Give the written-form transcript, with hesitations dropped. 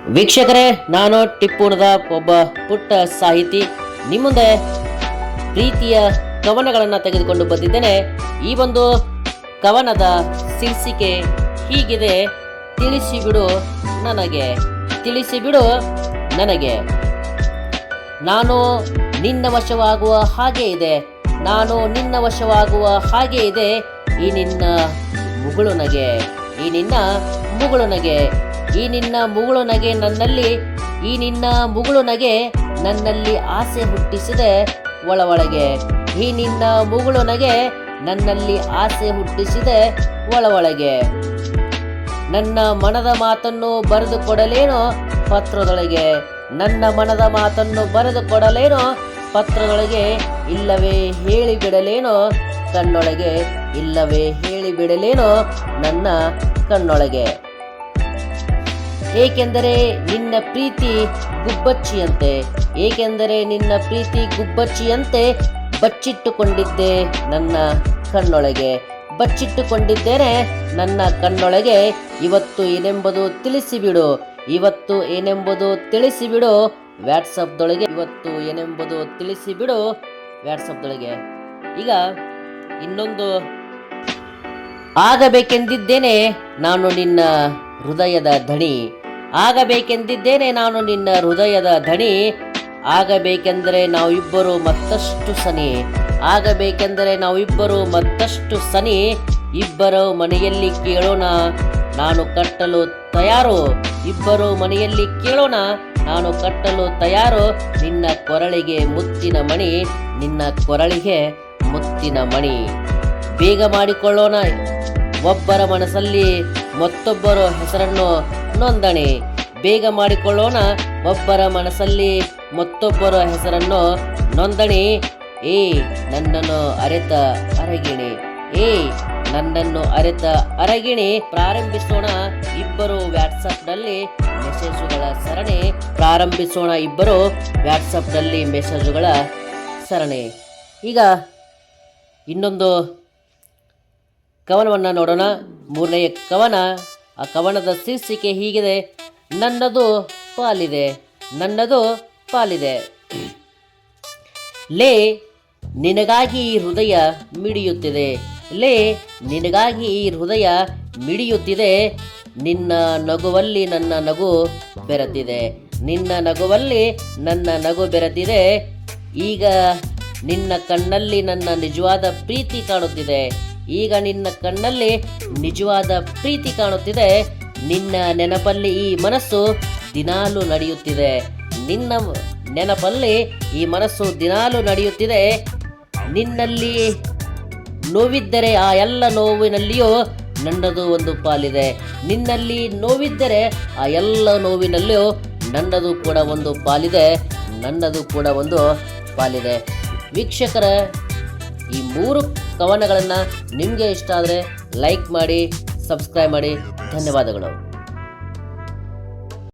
ವೀಕ್ಷಕರೇ, ನಾನು ಟಿಪ್ಪುಣದ ಒಬ್ಬ ಪುಟ್ಟ ಸಾಹಿತಿ ನಿಮ್ಮ ಮುಂದೆ ಪ್ರೀತಿಯ ಕವನಗಳನ್ನು ತೆಗೆದುಕೊಂಡು ಬಂದಿದ್ದೇನೆ. ಈ ಒಂದು ಕವನದ ಶೀರ್ಷಿಕೆ ಹೀಗಿದೆ: ತಿಳಿಸಿಬಿಡು ನನಗೆ, ತಿಳಿಸಿಬಿಡು ನನಗೆ. ನಾನು ನಿನ್ನ ವಶವಾಗುವ ಹಾಗೆ ಇದೆ, ನಾನು ನಿನ್ನ ವಶವಾಗುವ ಹಾಗೆ ಇದೆ. ಈ ನಿನ್ನ ಮುಗುಳು ನಗೆ, ಈ ನಿನ್ನ ಮುಗುಳು ನಗೆ, ಈ ನಿನ್ನ ಮುಗುಳು ನಗೆ ನನ್ನಲ್ಲಿ, ಈ ನಿನ್ನ ಮುಗುಳು ನಗೆ ನನ್ನಲ್ಲಿ ಆಸೆ ಹುಟ್ಟಿಸಿದೆ ಒಳಗೆ. ಈ ನಿನ್ನ ಮುಗುಳು ನಗೆ ನನ್ನಲ್ಲಿ ಆಸೆ ಹುಟ್ಟಿಸಿದೆ ಒಳಗೆ. ನನ್ನ ಮನದ ಮಾತನ್ನು ಬರೆದು ಕೊಡಲೇನೋ ಪತ್ರದೊಳಗೆ, ನನ್ನ ಮನದ ಮಾತನ್ನು ಬರೆದು ಕೊಡಲೇನೋ ಪತ್ರದೊಳಗೆ, ಇಲ್ಲವೇ ಹೇಳಿಬಿಡಲೇನೋ ಕಣ್ಣೊಳಗೆ, ಇಲ್ಲವೇ ಹೇಳಿಬಿಡಲೇನೋ ನನ್ನ ಕಣ್ಣೊಳಗೆ. ಏಕೆಂದರೆ ನಿನ್ನ ಪ್ರೀತಿ ಗುಬ್ಬಚ್ಚಿಯಂತೆ, ಏಕೆಂದರೆ ನಿನ್ನ ಪ್ರೀತಿ ಗುಬ್ಬಚ್ಚಿಯಂತೆ ಬಚ್ಚಿಟ್ಟುಕೊಂಡಿದ್ದೆ ನನ್ನ ಕಣ್ಣೊಳಗೆ, ಬಚ್ಚಿಟ್ಟುಕೊಂಡಿದ್ದೇನೆ ನನ್ನ ಕಣ್ಣೊಳಗೆ. ಇವತ್ತು ಏನೆಂಬುದು ತಿಳಿಸಿಬಿಡು, ಇವತ್ತು ಏನೆಂಬುದು ತಿಳಿಸಿಬಿಡು ವ್ಯಾಟ್ಸಪ್ದೊಳಗೆ, ಇವತ್ತು ಏನೆಂಬುದು ತಿಳಿಸಿಬಿಡು ವ್ಯಾಟ್ಸಪ್ದೊಳಗೆ. ಈಗ ಇನ್ನೊಂದು, ಆಗಬೇಕೆಂದಿದ್ದೇನೆ ನಾನು ನಿನ್ನ ಹೃದಯದ ಧಣಿ, ಆಗಬೇಕೆಂದಿದ್ದೇನೆ ನಾನು ನಿನ್ನ ಹೃದಯದ ಧಣಿ. ಆಗಬೇಕೆಂದರೆ ನಾವಿಬ್ಬರು ಮತ್ತಷ್ಟು ಸನಿ, ಆಗಬೇಕೆಂದರೆ ನಾವಿಬ್ಬರು ಮತ್ತಷ್ಟು ಸನಿ. ಇಬ್ಬರು ಮನೆಯಲ್ಲಿ ಕೇಳೋಣ ನಾನು ಕಟ್ಟಲು ತಯಾರು, ಇಬ್ಬರು ಮನೆಯಲ್ಲಿ ಕೇಳೋಣ ನಾನು ಕಟ್ಟಲು ತಯಾರು. ನಿನ್ನ ಕೊರಳಿಗೆ ಮುತ್ತಿನ ಮಣಿ, ನಿನ್ನ ಕೊರಳಿಗೆ ಮುತ್ತಿನ ಮಣಿ. ಬೇಗ ಮಾಡಿಕೊಳ್ಳೋಣ ಒಬ್ಬರ ಮನಸ್ಸಲ್ಲಿ ಮತ್ತೊಬ್ಬರ ಹೆಸರನ್ನು ನೋಂದಣಿ, ಬೇಗ ಮಾಡಿಕೊಳ್ಳೋಣ ಒಬ್ಬರ ಮನಸ್ಸಲ್ಲಿ ಮತ್ತೊಬ್ಬರ ಹೆಸರನ್ನು ನೋಂದಣಿ. ಏ ನನ್ನನ್ನು ಅರೆತ ಅರಗಿಣಿ, ಏ ನನ್ನನ್ನು ಅರೆತ ಅರಗಿಣಿ. ಪ್ರಾರಂಭಿಸೋಣ ಇಬ್ಬರು ವ್ಯಾಟ್ಸಪ್ನಲ್ಲಿ ಮೆಸೇಜುಗಳ ಸರಣಿ, ಪ್ರಾರಂಭಿಸೋಣ ಇಬ್ಬರು ವ್ಯಾಟ್ಸಪ್ನಲ್ಲಿ ಮೆಸೇಜುಗಳ ಸರಣಿ. ಈಗ ಇನ್ನೊಂದು ಕವನವನ್ನು ನೋಡೋಣ. ಮೂರನೆಯ ಕವನ. ಆ ಕವನದ ಶೀರ್ಷಿಕೆ ಹೀಗಿದೆ: ನನ್ನದು ಪಾಲಿದೆ, ನನ್ನದು ಪಾಲಿದೆ. ಲೇ ನಿನಗಾಗಿ ಈ ಹೃದಯ ಮಿಡಿಯುತ್ತಿದೆ, ಲೇ ನಿನಗಾಗಿ ಈ ಹೃದಯ ಮಿಡಿಯುತ್ತಿದೆ. ನಿನ್ನ ನಗುವಲ್ಲಿ ನನ್ನ ನಗು ಬೆರೆತಿದೆ, ನಿನ್ನ ನಗುವಲ್ಲಿ ನನ್ನ ನಗು ಬೆರೆತಿದೆ. ಈಗ ನಿನ್ನ ಕಣ್ಣಲ್ಲಿ ನನ್ನ ನಿಜವಾದ ಪ್ರೀತಿ ಕಾಣುತ್ತಿದೆ, ಈಗ ನಿನ್ನ ಕಣ್ಣಲ್ಲಿ ನಿಜವಾದ ಪ್ರೀತಿ ಕಾಣುತ್ತಿದೆ. ನಿನ್ನ ನೆನಪಲ್ಲಿ ಈ ಮನಸ್ಸು ದಿನಾಲು ನಡೆಯುತ್ತಿದೆ, ನಿನ್ನ ನೆನಪಲ್ಲಿ ಈ ಮನಸ್ಸು ದಿನಾಲು ನಡೆಯುತ್ತಿದೆ. ನಿನ್ನಲ್ಲಿ ನೋವಿದ್ದರೆ ಆ ಎಲ್ಲ ನೋವಿನಲ್ಲಿಯೂ ನನ್ನದು ಒಂದು ಪಾಲಿದೆ, ನಿನ್ನಲ್ಲಿ ನೋವಿದ್ದರೆ ಆ ಎಲ್ಲ ನೋವಿನಲ್ಲಿಯೂ ನನ್ನದು ಕೂಡ ಒಂದು ಪಾಲಿದೆ, ನನ್ನದು ಕೂಡ ಒಂದು ಪಾಲಿದೆ. ವೀಕ್ಷಕರ, ಈ 3 ಕವನಗಳನ್ನು ನಿಮಗೆ ಇಷ್ಟ ಆದರೆ ಲೈಕ್ ಮಾಡಿ, ಸಬ್ಸ್ಕ್ರೈಬ್ ಮಾಡಿ. ಧನ್ಯವಾದಗಳು.